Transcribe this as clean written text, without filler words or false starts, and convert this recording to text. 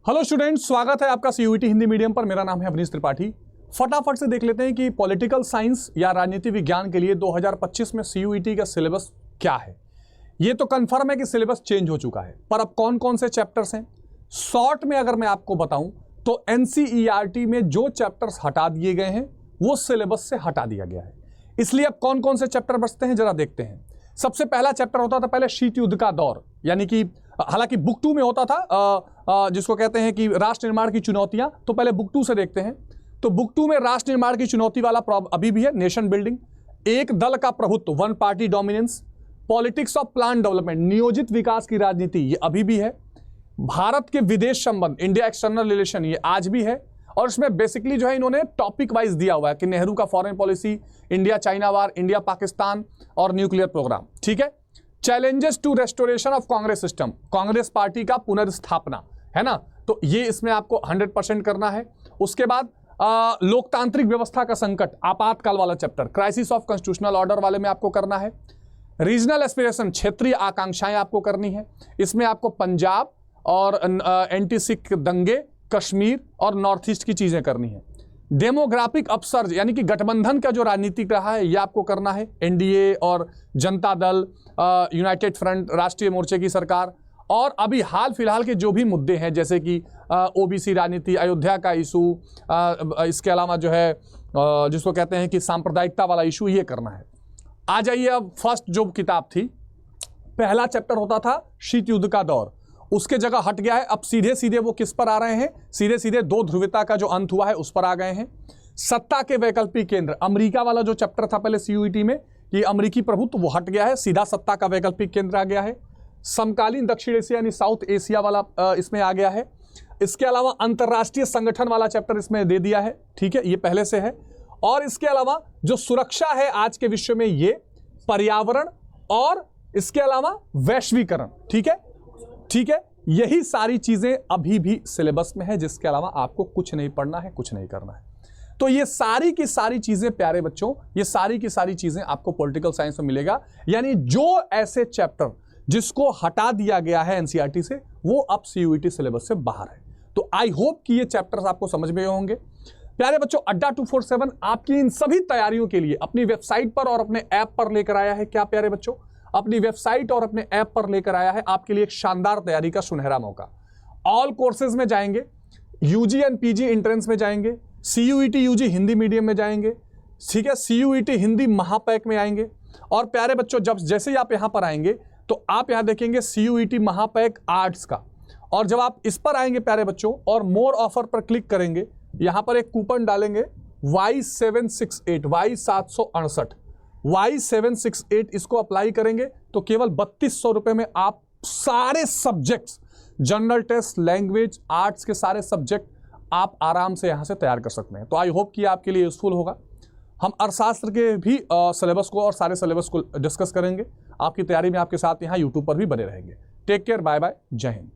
Hello students, स्वागत है आपका सीयूईटी हिंदी मीडियम पर। मेरा नाम है अवनीश त्रिपाठी। फटाफट से देख लेते हैं कि पॉलिटिकल साइंस या राजनीति विज्ञान के लिए 2025 में सीयूईटी का सिलेबस क्या है। ये तो कंफर्म है कि सिलेबस चेंज हो चुका है, पर अब कौन कौन से चैप्टर्स हैं शॉर्ट में अगर मैं आपको बताऊं तो एनसीईआरटी में जो चैप्टर्स हटा दिए गए हैं वो सिलेबस से हटा दिया गया है। इसलिए अब कौन कौन से चैप्टर बचते हैं जरा देखते हैं। सबसे पहला चैप्टर होता था पहले शीत युद्ध का दौर, यानी कि हालांकि बुक 2 में होता था जिसको कहते हैं कि राष्ट्र निर्माण की चुनौतियां, तो पहले बुक 2 से देखते हैं। तो बुक 2 में राष्ट्र निर्माण की चुनौती वाला अभी भी है, नेशन बिल्डिंग, एक दल का प्रभुत्व, one party dominance, politics of plan development, नियोजित विकास की राजनीति, ये अभी भी है। भारत के विदेश संबंध, इंडिया एक्सटर्नल रिलेशन, ये आज भी है। और इसमें बेसिकली जो है इन्होंने टॉपिक वाइज दिया हुआ है कि नेहरू का foreign policy, India China war, India Pakistan और न्यूक्लियर प्रोग्राम, ठीक है। Challenges to restoration of Congress system, Congress party का पुनर्स्थापना, है ना, तो ये इसमें आपको 100% करना है। उसके बाद लोकतांत्रिक व्यवस्था का संकट, आपातकाल वाला chapter, crisis of constitutional order वाले में आपको करना है। रीजनल एस्पिरेशन, क्षेत्रीय आकांक्षाएं आपको करनी है। इसमें आपको पंजाब और एंटी सिख दंगे, कश्मीर और नॉर्थ ईस्ट की चीजें करनी है। डेमोग्राफिक अपसर्ज, यानी कि गठबंधन का जो राजनीतिक रहा है ये आपको करना है। एनडीए और जनता दल, यूनाइटेड फ्रंट, राष्ट्रीय मोर्चे की सरकार, और अभी हाल फिलहाल के जो भी मुद्दे हैं जैसे कि ओबीसी राजनीति, अयोध्या का इशू, इसके अलावा जो है जिसको कहते हैं कि सांप्रदायिकता वाला इशू, ये करना है। आ जाइए अब फर्स्ट जो किताब थी, पहला चैप्टर होता था शीत युद्ध का दौर, उसके जगह हट गया है। अब सीधे सीधे वो किस पर आ रहे हैं, सीधे सीधे दो ध्रुवीयता का जो अंत हुआ है उस पर आ गए हैं। सत्ता के वैकल्पिक केंद्र, अमेरिका वाला जो चैप्टर था पहले सीयूईटी में कि अमेरिकी प्रभुत्व, वो हट गया है, सीधा सत्ता का वैकल्पिक केंद्र आ गया है। समकालीन दक्षिण एशिया यानी साउथ एशिया वाला इसमें आ गया है। इसके अलावा अंतर्राष्ट्रीय संगठन वाला चैप्टर इसमें दे दिया है, ठीक है, ये पहले से है। और इसके अलावा जो सुरक्षा है आज के विश्व में, ये पर्यावरण और इसके अलावा वैश्वीकरण, ठीक है, ठीक है, यही सारी चीजें अभी भी सिलेबस में है, जिसके अलावा आपको कुछ नहीं पढ़ना है, कुछ नहीं करना है। तो ये सारी की सारी चीजें प्यारे बच्चों, ये सारी की सारी चीजें आपको पॉलिटिकल साइंस में मिलेगा। यानी जो ऐसे चैप्टर जिसको हटा दिया गया है एनसीईआरटी से, वो अब सीयूईटी सिलेबस से बाहर है। तो आई होप कि ये चैप्टर्स आपको समझ में होंगे। प्यारे बच्चों, अड्डा 247 आपकी इन सभी तैयारियों के लिए अपनी वेबसाइट पर और अपने ऐप पर लेकर आया है। क्या प्यारे बच्चों, अपनी वेबसाइट और अपने ऐप पर लेकर आया है आपके लिए एक शानदार तैयारी का सुनहरा मौका। ऑल कोर्सेज में जाएंगे, यूजी एंड पीजी एंट्रेंस में जाएंगे, सीयूईटी यूजी हिंदी मीडियम में जाएंगे, ठीक है, सीयूईटी हिंदी महापैक में आएंगे। और प्यारे बच्चों, जब जैसे ही आप यहां पर आएंगे तो आप यहां देखेंगे सीयूईटी महापैक आर्ट्स का, और जब आप इस पर आएंगे प्यारे बच्चों और मोर ऑफर पर क्लिक करेंगे, यहां पर एक कूपन डालेंगे Y768, Y768, Y768, इसको अप्लाई करेंगे तो केवल 3200 रुपए में आप सारे subjects, general test, language, arts के सारे सब्जेक्ट आप आराम से यहां से तैयार कर सकते हैं। तो आई होप कि आपके लिए यूजफुल होगा। हम अर्थशास्त्र के भी सिलेबस को और सारे सिलेबस को डिस्कस करेंगे। आपकी तैयारी में आपके साथ यहां यूट्यूब पर भी बने रहेंगे। टेक केयर, बाय बाय, जय हिंद।